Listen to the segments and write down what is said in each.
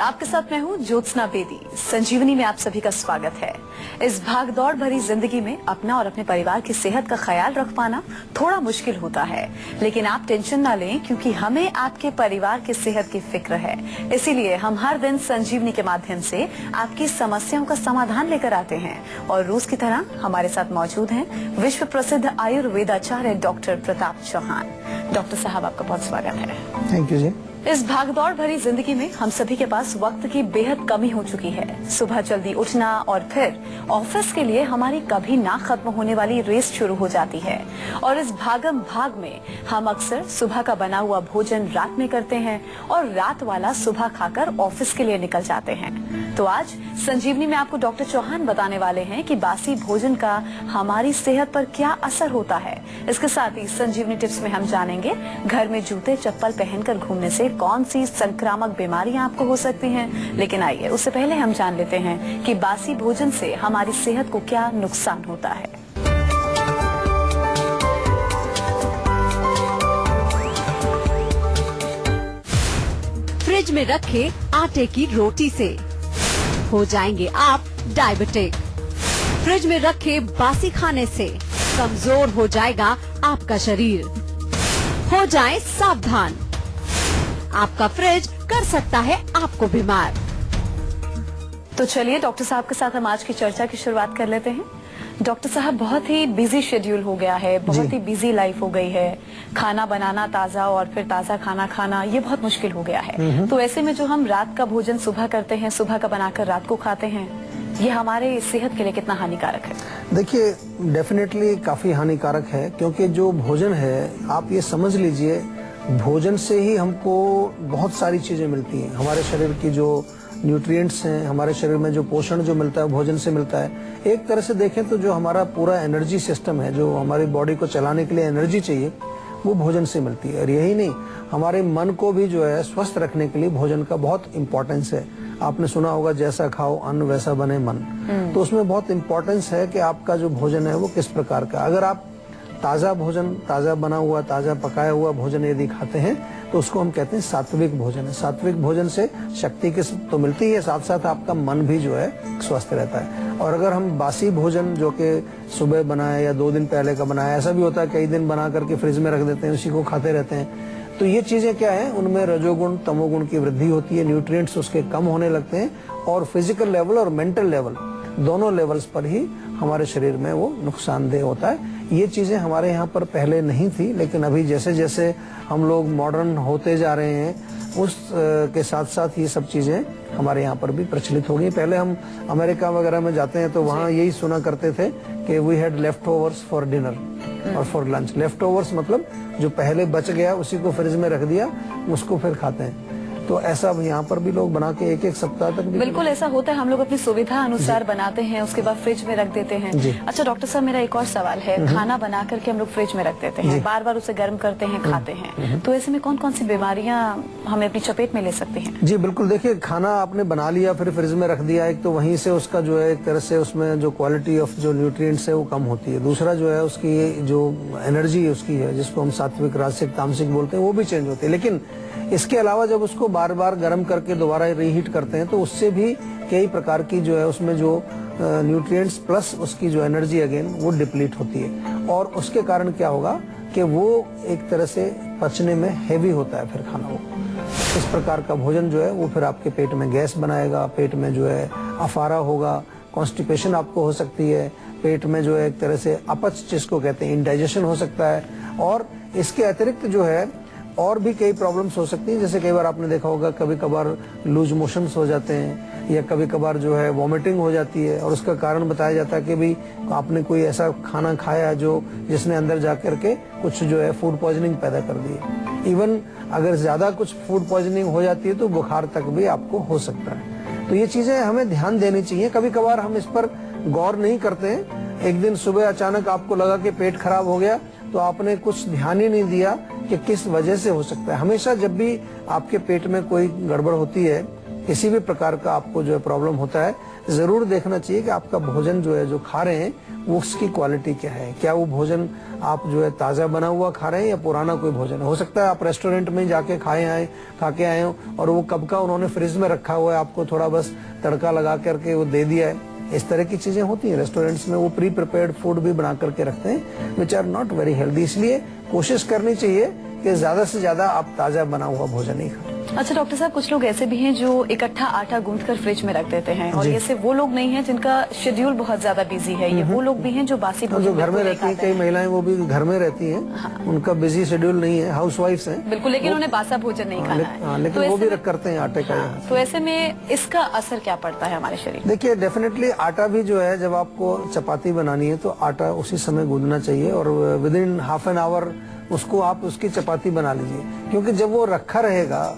आपके साथ मैं हूँ ज्योत्सना बेदी। संजीवनी में आप सभी का स्वागत है। इस भागदौड़ भरी जिंदगी में अपना और अपने परिवार की सेहत का ख्याल रख पाना थोड़ा मुश्किल होता है, लेकिन आप टेंशन ना लें क्योंकि हमें आपके परिवार की सेहत की फिक्र है। इसीलिए हम हर दिन संजीवनी के माध्यम से आपकी समस्याओं का समाधान लेकर आते हैं और रोज की तरह हमारे साथ मौजूद हैं विश्व प्रसिद्ध आयुर्वेदाचार्य डॉक्टर प्रताप चौहान। डॉक्टर साहब, आपका बहुत स्वागत है। थैंक यू जी। इस भागदौड़ भरी जिंदगी में हम सभी के पास वक्त की बेहद कमी हो चुकी है। सुबह जल्दी उठना और फिर ऑफिस के लिए हमारी कभी ना खत्म होने वाली रेस शुरू हो जाती है और इस भागम भाग में हम अक्सर सुबह का बना हुआ भोजन रात में करते हैं और रात वाला सुबह खाकर ऑफिस के लिए निकल जाते हैं। तो आज संजीवनी में आपको डॉक्टर चौहान बताने वाले हैं कि बासी भोजन का हमारी सेहत पर क्या असर होता है। इसके साथ ही संजीवनी टिप्स में हम जानेंगे घर में जूते चप्पल पहनकर घूमने से कौन सी संक्रामक बीमारियां आपको हो सकती हैं। लेकिन आइए उससे पहले हम जान लेते हैं कि बासी भोजन से हमारी सेहत को क्या नुकसान होता है। फ्रिज में रखे आटे की रोटी से हो जाएंगे आप डायबिटिक। फ्रिज में रखे बासी खाने से कमजोर हो जाएगा आपका शरीर। हो जाएं सावधान, आपका फ्रिज कर सकता है आपको बीमार। तो चलिए डॉक्टर साहब के साथ हम आज की चर्चा की शुरुआत कर लेते हैं। डॉक्टर साहब, बहुत ही बिजी शेड्यूल हो गया है, बहुत ही बिजी लाइफ हो गई है। खाना बनाना ताजा और फिर ताजा खाना खाना ये बहुत मुश्किल हो गया है। तो ऐसे में जो हम रात का भोजन सुबह करते हैं, सुबह का बनाकर रात को खाते हैं, ये हमारे सेहत के लिए कितना हानिकारक है? देखिए, डेफिनेटली काफी हानिकारक है, क्योंकि जो भोजन है, आप ये समझ लीजिए, भोजन से ही हमको बहुत सारी चीजें मिलती हैं। हमारे शरीर की जो न्यूट्रिएंट्स हैं, हमारे शरीर में जो पोषण जो मिलता है भोजन से मिलता है। एक तरह से देखें तो जो हमारा पूरा एनर्जी सिस्टम है, जो हमारी बॉडी को चलाने के लिए एनर्जी चाहिए, वो भोजन से मिलती है। और यही नहीं, हमारे मन को भी जो है स्वस्थ रखने के लिए भोजन का बहुत इम्पोर्टेंस है। आपने सुना होगा, जैसा खाओ अन्न वैसा बने मन। तो उसमें बहुत इम्पोर्टेंस है कि आपका जो भोजन है वो किस प्रकार का। अगर आप ताजा भोजन, ताजा बना हुआ, ताजा पकाया हुआ भोजन यदि खाते हैं तो उसको हम कहते हैं सात्विक भोजन है। सात्विक भोजन से शक्ति की तो मिलती है, साथ साथ आपका मन भी जो है स्वस्थ रहता है। और अगर हम बासी भोजन जो कि सुबह बनाए या 2 दिन पहले का बनाया, ऐसा भी होता है कई दिन बना करके फ्रिज में रख देते हैं, उसी को खाते रहते हैं। तो ये चीजें क्या है, उनमें रजोगुण तमोगुण की वृद्धि होती है, न्यूट्रिएंट्स उसके कम होने लगते हैं और फिजिकल लेवल और मेंटल लेवल दोनों लेवल्स पर ही हमारे शरीर में वो नुकसानदेह होता है। ये चीजें हमारे यहाँ पर पहले नहीं थी, लेकिन अभी जैसे जैसे हम लोग मॉडर्न होते जा रहे हैं, उस के साथ साथ ये सब चीजें हमारे यहाँ पर भी प्रचलित हो गई। पहले हम अमेरिका वगैरह में जाते हैं तो वहाँ यही सुना करते थे कि we had leftovers for dinner और फॉर लंच। लेफ्ट ओवर्स मतलब जो पहले बच गया उसी को फ्रिज में रख दिया, उसको फिर खाते हैं। तो ऐसा यहाँ पर भी लोग बना के एक सप्ताह तक भी बिल्कुल ऐसा होता है। हम लोग अपनी सुविधा अनुसार बनाते हैं, उसके बाद फ्रिज में रख देते हैं। अच्छा डॉक्टर साहब, मेरा एक और सवाल है। खाना बना करके हम लोग फ्रिज में रख देते हैं, बार बार उसे गर्म करते हैं, खाते हैं, तो ऐसे में कौन कौन सी बीमारियां हमें अपनी चपेट में ले सकती हैं? जी बिल्कुल। देखिए, खाना आपने बना लिया फिर फ्रिज में रख दिया, एक तो वहीं से उसका जो है एक तरह से उसमें जो क्वालिटी ऑफ जो न्यूट्रिएंट्स है वो कम होती है। दूसरा जो है उसकी जो एनर्जी उसकी है, जिसको हम सात्विक राजसिक तामसिक बोलते हैं, वो भी चेंज होती है। लेकिन इसके अलावा जब उसको बार बार गर्म करके दोबारा रीहीट करते हैं तो उससे भी कई प्रकार की जो है उसमें जो न्यूट्रिएंट्स प्लस उसकी जो एनर्जी अगेन वो डिप्लीट होती है। और उसके कारण क्या होगा कि वो एक तरह से पचने में हेवी होता है फिर खाना। वो इस प्रकार का भोजन जो है वो फिर आपके पेट में गैस बनाएगा, पेट में जो है अफारा होगा, कॉन्स्टिपेशन आपको हो सकती है, पेट में जो है एक तरह से अपच जिसको कहते हैं इंडाइजेशन हो सकता है। और इसके अतिरिक्त जो है और भी कई प्रॉब्लम्स हो सकती हैं। जैसे कई बार आपने देखा होगा, कभी कभार लूज मोशंस हो जाते हैं या कभी कभार जो है वॉमिटिंग हो जाती है। और उसका कारण बताया जाता है कि भाई आपने कोई ऐसा खाना खाया जो जिसने अंदर जाकर के कुछ जो है फूड पॉइजनिंग पैदा कर दी। इवन अगर ज्यादा कुछ फूड पॉइजनिंग हो जाती है तो बुखार तक भी आपको हो सकता है। तो ये चीजें हमें ध्यान देनी चाहिए। कभी कभार हम इस पर गौर नहीं करते हैं। एक दिन सुबह अचानक आपको लगा कि पेट खराब हो गया, तो आपने कुछ ध्यान ही नहीं दिया कि किस वजह से हो सकता है। हमेशा जब भी आपके पेट में कोई गड़बड़ होती है, किसी भी प्रकार का आपको जो है प्रॉब्लम होता है, जरूर देखना चाहिए कि आपका भोजन जो है जो खा रहे हैं वो उसकी क्वालिटी क्या है। क्या वो भोजन आप जो है ताज़ा बना हुआ खा रहे हैं या पुराना कोई भोजन है। हो सकता है आप रेस्टोरेंट में जाके खा के आए हो और वो कब का उन्होंने फ्रिज में रखा हुआ है, आपको थोड़ा बस तड़का लगा करके वो दे दिया है। इस तरह की चीजें होती हैं रेस्टोरेंट्स में, वो प्री प्रिपेयर्ड फूड भी बना करके रखते हैं which are not very healthy. इसलिए कोशिश करनी चाहिए कि ज्यादा से ज्यादा आप ताजा बना हुआ भोजन ही खाएं। अच्छा डॉक्टर साहब, कुछ लोग ऐसे भी हैं जो इकट्ठा आटा गूंथकर फ्रिज में रख देते हैं, और ऐसे वो लोग नहीं हैं जिनका शेड्यूल बहुत ज्यादा बिजी है। ये वो लोग भी हैं जो बासी भोजन जो घर में रहती हैं, कई महिलाएं वो भी घर में रहती हैं, उनका बिजी शेड्यूल नहीं है, हाउसवाइफ्स हैं बिल्कुल, लेकिन उन्हें बासा भोजन नहीं खाना है। लेकिन वो भी करते हैं आटे का। तो ऐसे में इसका असर क्या पड़ता है हमारे शरीर? देखिए, डेफिनेटली आटा भी जो है, जब आपको चपाती बनानी है तो आटा उसी समय गूंदना चाहिए और with in half an hour उसको आप उसकी चपाती बना लीजिए, क्योंकि जब वो रखा रहेगा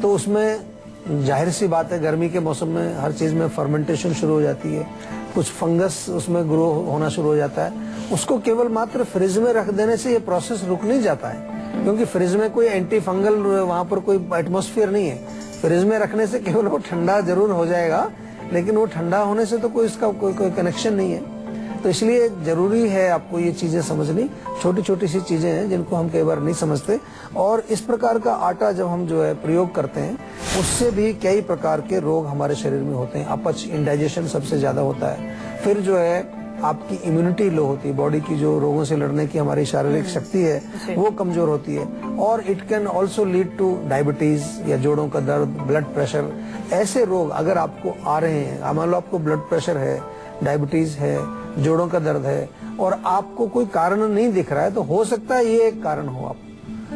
तो उसमें जाहिर सी बात है गर्मी के मौसम में हर चीज में फर्मेंटेशन शुरू हो जाती है, कुछ फंगस उसमें ग्रो होना शुरू हो जाता है। उसको केवल मात्र फ्रिज में रख देने से ये प्रोसेस रुक नहीं जाता है, क्योंकि फ्रिज में कोई एंटी फंगल वहाँ पर कोई एटमॉस्फेयर नहीं है। फ्रिज में रखने से केवल वो ठंडा जरूर हो जाएगा, लेकिन वो ठंडा होने से तो कोई इसका कोई कनेक्शन नहीं है। तो इसलिए जरूरी है आपको ये चीजें समझनी। छोटी छोटी सी चीजें हैं जिनको हम कई बार नहीं समझते, और इस प्रकार का आटा जब हम जो है प्रयोग करते हैं उससे भी कई प्रकार के रोग हमारे शरीर में होते हैं। अपच, इंडाइजेशन सबसे ज्यादा होता है। फिर जो है आपकी इम्यूनिटी लो होती है, बॉडी की जो रोगों से लड़ने की हमारी शारीरिक शक्ति है वो कमजोर होती है, और it can also lead two diabetes या जोड़ों का दर्द, ब्लड प्रेशर। ऐसे रोग अगर आपको आ रहे हैं, मान लो आपको ब्लड प्रेशर है, डायबिटीज है, जोड़ों का दर्द है और आपको कोई कारण नहीं दिख रहा है, तो हो सकता है ये एक कारण हो आप।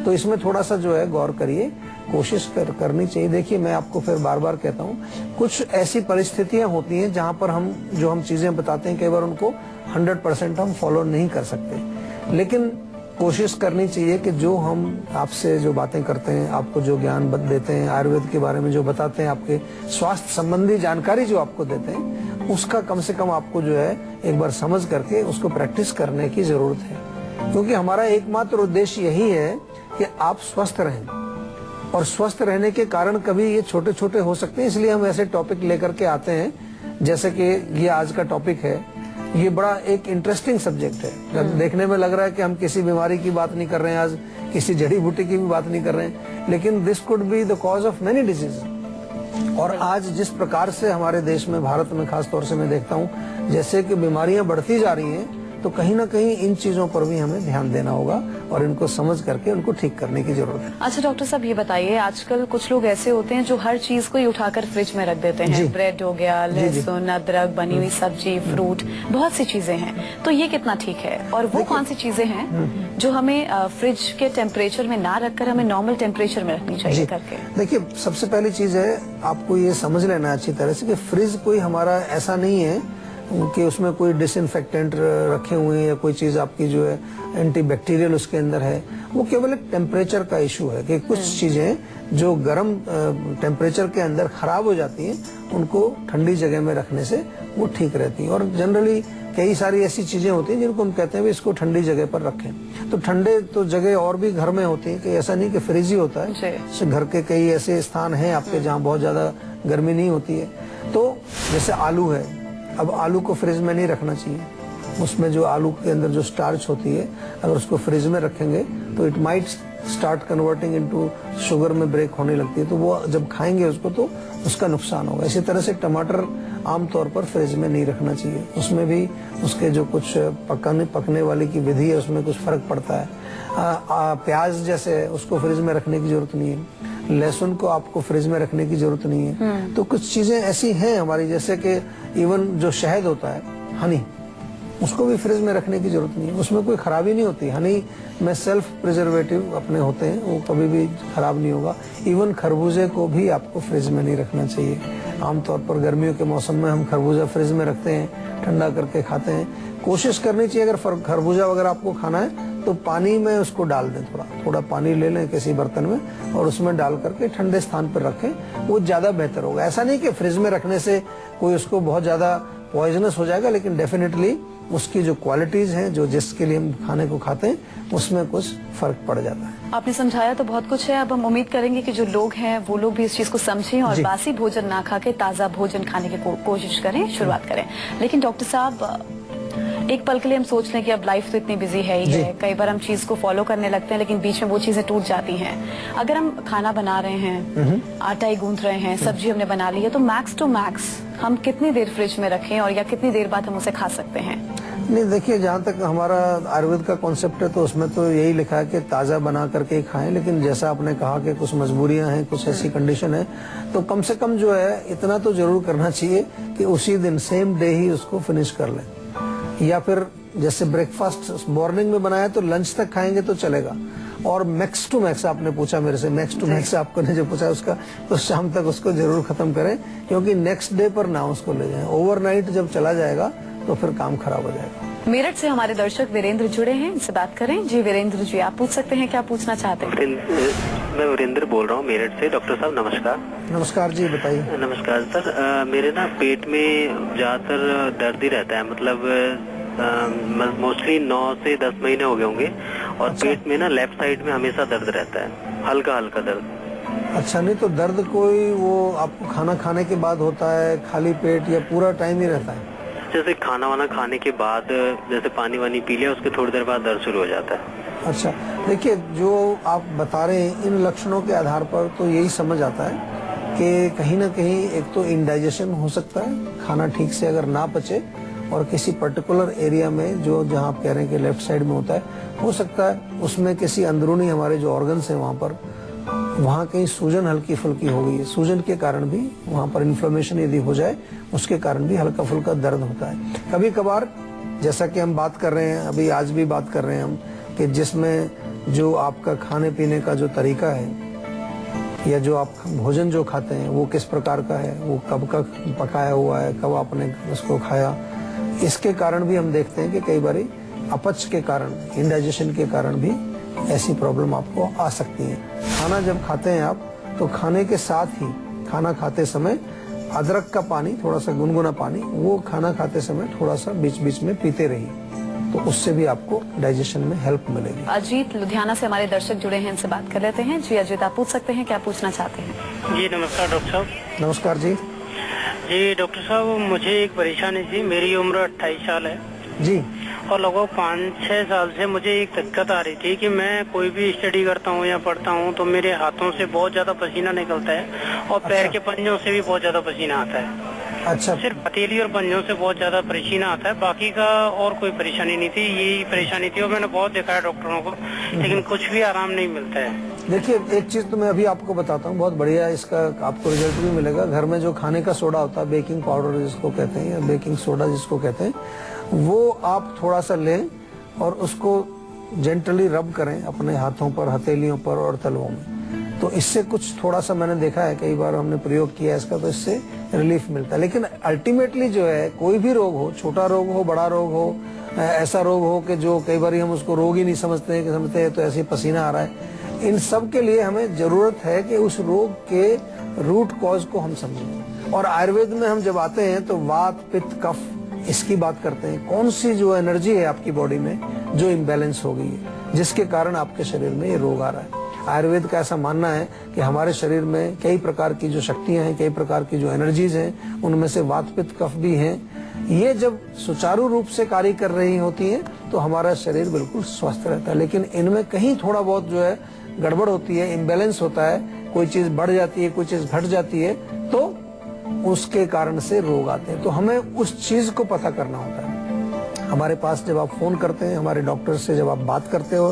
तो इसमें थोड़ा सा जो है गौर करिए, कोशिश करनी चाहिए। देखिए, मैं आपको फिर बार बार कहता हूँ, कुछ ऐसी परिस्थितियां होती हैं जहां पर हम चीजें बताते हैं कई बार उनको 100% हम फॉलो नहीं कर सकते, लेकिन कोशिश करनी चाहिए कि जो हम आपसे जो बातें करते हैं, आपको जो ज्ञान देते हैं, आयुर्वेद के बारे में जो बताते हैं, आपके स्वास्थ्य संबंधी जानकारी जो आपको देते हैं, उसका कम से कम आपको जो है एक बार समझ करके उसको प्रैक्टिस करने की जरूरत है। क्योंकि हमारा एकमात्र उद्देश्य यही है कि आप स्वस्थ रहें, और स्वस्थ रहने के कारण कभी ये छोटे छोटे हो सकते हैं। इसलिए हम ऐसे टॉपिक लेकर के आते हैं, जैसे कि ये आज का टॉपिक है। ये बड़ा एक इंटरेस्टिंग सब्जेक्ट है। देखने में लग रहा है कि हम किसी बीमारी की बात नहीं कर रहे हैं, आज किसी जड़ी बूटी की भी बात नहीं कर रहे हैं, लेकिन this could be the cause of many disease. और आज जिस प्रकार से हमारे देश में, भारत में खास तौर से मैं देखता हूँ, जैसे कि बीमारियां बढ़ती जा रही हैं, तो कहीं ना कहीं इन चीजों पर भी हमें ध्यान देना होगा और इनको समझ करके उनको ठीक करने की जरूरत है। अच्छा डॉक्टर साहब, ये बताइए, आजकल कुछ लोग ऐसे होते हैं जो हर चीज को ही उठाकर फ्रिज में रख देते हैं। ब्रेड हो गया, लहसुन, अदरक, बनी हुई सब्जी, फ्रूट, बहुत सी चीजें हैं। तो ये कितना ठीक है, और वो कौन सी चीजें हैं जो हमें फ्रिज के टेम्परेचर में ना रखकर हमें नॉर्मल टेम्परेचर में रखनी चाहिए करके? देखिए, सबसे पहली चीज है आपको ये समझ लेना अच्छी तरह से कि फ्रिज कोई हमारा ऐसा नहीं है कि उसमें कोई डिसइंफेक्टेंट रखे हुए हैं या कोई चीज आपकी जो है एंटीबैक्टीरियल उसके अंदर है। वो केवल एक टेम्परेचर का इशू है कि कुछ चीजें जो गर्म टेम्परेचर के अंदर खराब हो जाती हैं, उनको ठंडी जगह में रखने से वो ठीक रहती हैं। और जनरली कई सारी ऐसी चीजें होती हैं जिनको हम कहते हैं भी इसको ठंडी जगह पर रखें। तो ठंडे तो जगह और भी घर में होती है, कि ऐसा नहीं कि फ्रिज ही होता है। घर के कई ऐसे स्थान हैं आपके जहाँ बहुत ज्यादा गर्मी नहीं होती है। तो जैसे आलू है, अब आलू को फ्रिज में नहीं रखना चाहिए। उसमें जो आलू के अंदर जो स्टार्च होती है, अगर उसको फ्रिज में रखेंगे तो it might start converting into sugar में ब्रेक होने लगती है, तो वो जब खाएंगे उसको तो उसका नुकसान होगा। इसी तरह से टमाटर आमतौर पर फ्रिज में नहीं रखना चाहिए, उसमें भी उसके जो कुछ पकने वाली की विधि है उसमें कुछ फर्क पड़ता है। प्याज जैसे उसको फ्रिज में रखने की जरूरत नहीं है, लहसुन को आपको फ्रिज में रखने की जरूरत नहीं है। तो कुछ चीजें ऐसी हैं हमारी, जैसे कि इवन जो शहद होता है, हनी, उसको भी फ्रिज में रखने की जरूरत नहीं है, उसमें कोई खराबी नहीं होती। हनी में सेल्फ प्रिजर्वेटिव अपने होते हैं, वो कभी भी खराब नहीं होगा। इवन खरबूजे को भी आपको फ्रिज में नहीं रखना चाहिए। आमतौर पर गर्मियों के मौसम में हम खरबूजा फ्रिज में रखते हैं, ठंडा करके खाते हैं। कोशिश करनी चाहिए अगर खरबूजा वगैरह आपको खाना है तो पानी में उसको डाल दें, थोड़ा पानी ले लें किसी बर्तन में और उसमें डाल करके ठंडे स्थान पर रखें, वो ज्यादा बेहतर होगा। ऐसा नहीं कि फ्रिज में रखने से कोई उसको बहुत ज्यादा पॉइजनस हो जाएगा, लेकिन डेफिनेटली उसकी जो क्वालिटीज हैं, जो जिसके लिए हम खाने को खाते हैं, उसमें कुछ फर्क पड़ जाता है। आपने समझाया तो बहुत कुछ है। अब हम उम्मीद करेंगे कि जो लोग हैं वो लोग भी इस चीज को समझें और जी। बासी भोजन ना खा के ताजा भोजन खाने की कोशिश करें, शुरुआत करें। लेकिन डॉक्टर साहब, एक पल के लिए हम सोच लें कि अब लाइफ तो इतनी बिजी है ही जी। है, कई बार हम चीज को फॉलो करने लगते हैं लेकिन बीच में वो चीजें टूट जाती हैं। अगर हम खाना बना रहे हैं, आटा ही गूंथ रहे हैं, सब्जी हमने बना ली है, तो मैक्स टू मैक्स हम कितनी देर फ्रिज में रखें और या कितनी देर बाद हम उसे खा सकते हैं? नहीं, देखिए, जहाँ तक हमारा आयुर्वेद का कॉन्सेप्ट है तो उसमें तो यही लिखा है कि ताज़ा बना करके खाएं, लेकिन जैसा आपने कहा कि कुछ मजबूरियां हैं, कुछ ऐसी कंडीशन है, तो कम से कम जो है इतना तो जरूर करना चाहिए कि उसी दिन सेम डे ही उसको फिनिश कर लें। या फिर जैसे ब्रेकफास्ट मॉर्निंग में बनाया तो लंच तक खाएंगे तो चलेगा, और मैक्स टू मैक्स आपने पूछा मेरे से, मैक्स टू मैक्स आपने जो पूछा उसका, तो शाम तक उसको जरूर खत्म करें, क्योंकि नेक्स्ट डे पर ना उसको ले जाएं। ओवरनाइट जब चला जाएगा तो फिर काम खराब हो जाएगा। मेरठ से हमारे दर्शक वीरेंद्र जुड़े हैं, इनसे बात करें। जी वीरेंद्र जी, आप पूछ सकते हैं, क्या पूछना चाहते हैं? मैं वीरेंद्र बोल रहा हूँ मेरठ से। डॉक्टर साहब नमस्कार। नमस्कार जी, बताइए। नमस्कार सर, मेरे ना पेट में ज्यादातर दर्द ही रहता है, मतलब मोस्टली 9 से 10 महीने हो गए होंगे, और अच्छा। पेट में ना लेफ्ट साइड में हमेशा दर्द रहता है, हल्का हल्का दर्द। अच्छा, नहीं तो दर्द कोई वो आपको खाना खाने के बाद होता है, खाली पेट, या पूरा टाइम ही रहता है? जैसे खाना वाना खाने के बाद जैसे पानी वानी पी लिया, उसके थोड़ी देर बाद दर्द शुरू हो जाता है। अच्छा, देखिए, जो आप बता रहे हैं इन लक्षणों के आधार पर तो यही समझ आता है कि कहीं ना कहीं एक तो इंडाइजेशन हो सकता है, खाना ठीक से अगर ना पचे, और किसी पर्टिकुलर एरिया में जो जहां आप कह रहे हैं कि लेफ्ट साइड में होता है, हो सकता है उसमें किसी अंदरूनी हमारे जो ऑर्गन्स हैं वहाँ कहीं सूजन हल्की फुल्की हो गई है, सूजन के कारण भी वहाँ पर इन्फ्लेमेशन यदि हो जाए, उसके कारण भी हल्का फुल्का दर्द होता है। कभी कभार, जैसा कि हम बात कर रहे हैं, अभी आज भी बात कर रहे हैं हम, कि जिसमें जो आपका खाने पीने का जो तरीका है, या जो आप भोजन जो खाते हैं वो किस प्रकार का है, वो कब का पकाया हुआ है, कब आपने उसको खाया, इसके कारण भी हम देखते हैं कि कई बार अपच के कारण, इंडाइजेशन के कारण भी ऐसी प्रॉब्लम आपको आ सकती है। खाना जब खाते हैं आप, तो खाने के साथ ही खाना खाते समय अदरक का पानी, थोड़ा सा गुनगुना पानी, वो खाना खाते समय थोड़ा सा बीच बीच में पीते रहिए, तो उससे भी आपको डाइजेशन में हेल्प मिलेगी। अजीत लुधियाना से हमारे दर्शक जुड़े हैं, इनसे बात कर लेते हैं। जी अजीत, आप पूछ सकते हैं, क्या पूछना चाहते हैं? जी नमस्कार डॉक्टर साहब। नमस्कार जी। जी डॉक्टर साहब, मुझे एक परेशानी थी। मेरी उम्र 28 साल है जी। और लगभग 5-6 साल से मुझे एक दिक्कत आ रही थी कि मैं कोई भी स्टडी करता हूँ या पढ़ता हूँ तो मेरे हाथों से बहुत ज्यादा पसीना निकलता है, और पैर के पंजों से भी बहुत ज्यादा पसीना आता है। अच्छा, सिर्फ हथेली और पंजों से बहुत ज्यादा परेशानी आता है, बाकी का और कोई परेशानी नहीं थी, यही परेशानी थी। और मैंने बहुत देखा है डॉक्टरों को, लेकिन कुछ भी आराम नहीं मिलता है। देखिए, एक चीज तो मैं अभी आपको बताता हूँ, बहुत बढ़िया इसका आपको रिजल्ट भी मिलेगा। घर में जो खाने का सोडा होता है, बेकिंग पाउडर जिसको कहते हैं, या बेकिंग सोडा जिसको कहते हैं, वो आप थोड़ा सा लें और उसको जेंटली रब करें अपने हाथों पर, हथेलियों पर और तलवों में। तो इससे कुछ थोड़ा सा मैंने देखा है, कई बार हमने प्रयोग किया इसका, तो इससे रिलीफ मिलता है। लेकिन अल्टीमेटली जो है, कोई भी रोग हो, छोटा रोग हो, बड़ा रोग हो, ऐसा रोग हो कि जो कई बार हम उसको रोग ही नहीं समझते हैं, कि समझते हैं तो ऐसे पसीना आ रहा है, इन सब के लिए हमें जरूरत है कि उस रोग के रूट कॉज को हम समझें। और आयुर्वेद में हम जब आते हैं तो वात, पित्त, कफ, इसकी बात करते हैं। कौन सी जो एनर्जी है आपकी बॉडी में जो इम्बैलेंस हो गई है, जिसके कारण आपके शरीर में ये रोग आ रहा है। आयुर्वेद का ऐसा मानना है कि हमारे शरीर में कई प्रकार की जो शक्तियां हैं, कई प्रकार की जो एनर्जीज हैं, उनमें से वात, पित्त, कफ भी हैं। ये जब सुचारू रूप से कार्य कर रही होती हैं तो हमारा शरीर बिल्कुल स्वस्थ रहता है। लेकिन इनमें कहीं थोड़ा बहुत जो है गड़बड़ होती है, इम्बैलेंस होता है, कोई चीज बढ़ जाती है, कोई चीज घट जाती है, तो उसके कारण से रोग आते हैं। तो हमें उस चीज को पता करना होता है। हमारे पास जब आप फोन करते हैं, हमारे डॉक्टर से जब आप बात करते हो,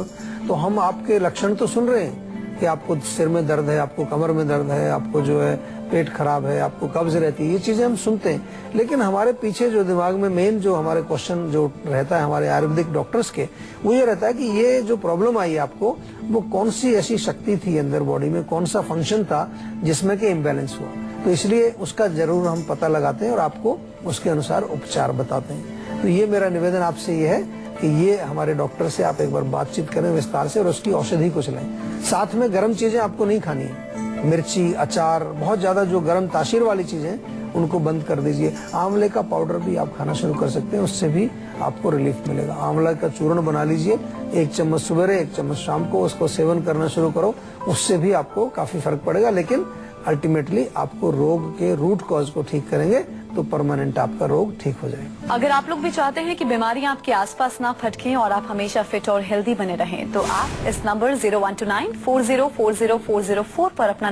तो हम आपके लक्षण तो सुन रहे हैं कि आपको सिर में दर्द है, आपको कमर में दर्द है, आपको जो है पेट खराब है, आपको कब्ज रहती है, ये चीजें हम सुनते हैं। लेकिन हमारे पीछे जो दिमाग में मेन जो हमारे क्वेश्चन जो रहता है हमारे आयुर्वेदिक डॉक्टर्स के, वो ये रहता है कि ये जो प्रॉब्लम आई आपको, वो कौन सी ऐसी शक्ति थी अंदर बॉडी में, कौन सा फंक्शन था जिसमें कि इम्बैलेंस हुआ। तो इसलिए उसका जरूर हम पता लगाते हैं और आपको उसके अनुसार उपचार बताते हैं। तो ये मेरा निवेदन आपसे ये है कि ये हमारे डॉक्टर से आप एक बार बातचीत करें विस्तार से, और उसकी औषधि कुछ लें। साथ में गर्म चीजें आपको नहीं खानी है, मिर्ची, अचार, बहुत ज्यादा जो गर्म तासीर वाली चीजें उनको बंद कर दीजिए। आंवले का पाउडर भी आप खाना शुरू कर सकते हैं, उससे भी आपको रिलीफ मिलेगा। आंवला का चूर्ण बना लीजिए, 1 चम्मच सुबह 1 चम्मच शाम को, उसको सेवन करना शुरू करो, उससे भी आपको काफी फर्क पड़ेगा। लेकिन अल्टीमेटली आपको रोग के रूट कॉज को ठीक करेंगे तो परमानेंट आपका रोग ठीक हो जाएगा। अगर आप लोग भी चाहते हैं कि बीमारियां आपके आसपास ना फटकें और आप हमेशा फिट और हेल्दी बने रहें, तो आप इस नंबर 0129 4040 404 पर अपना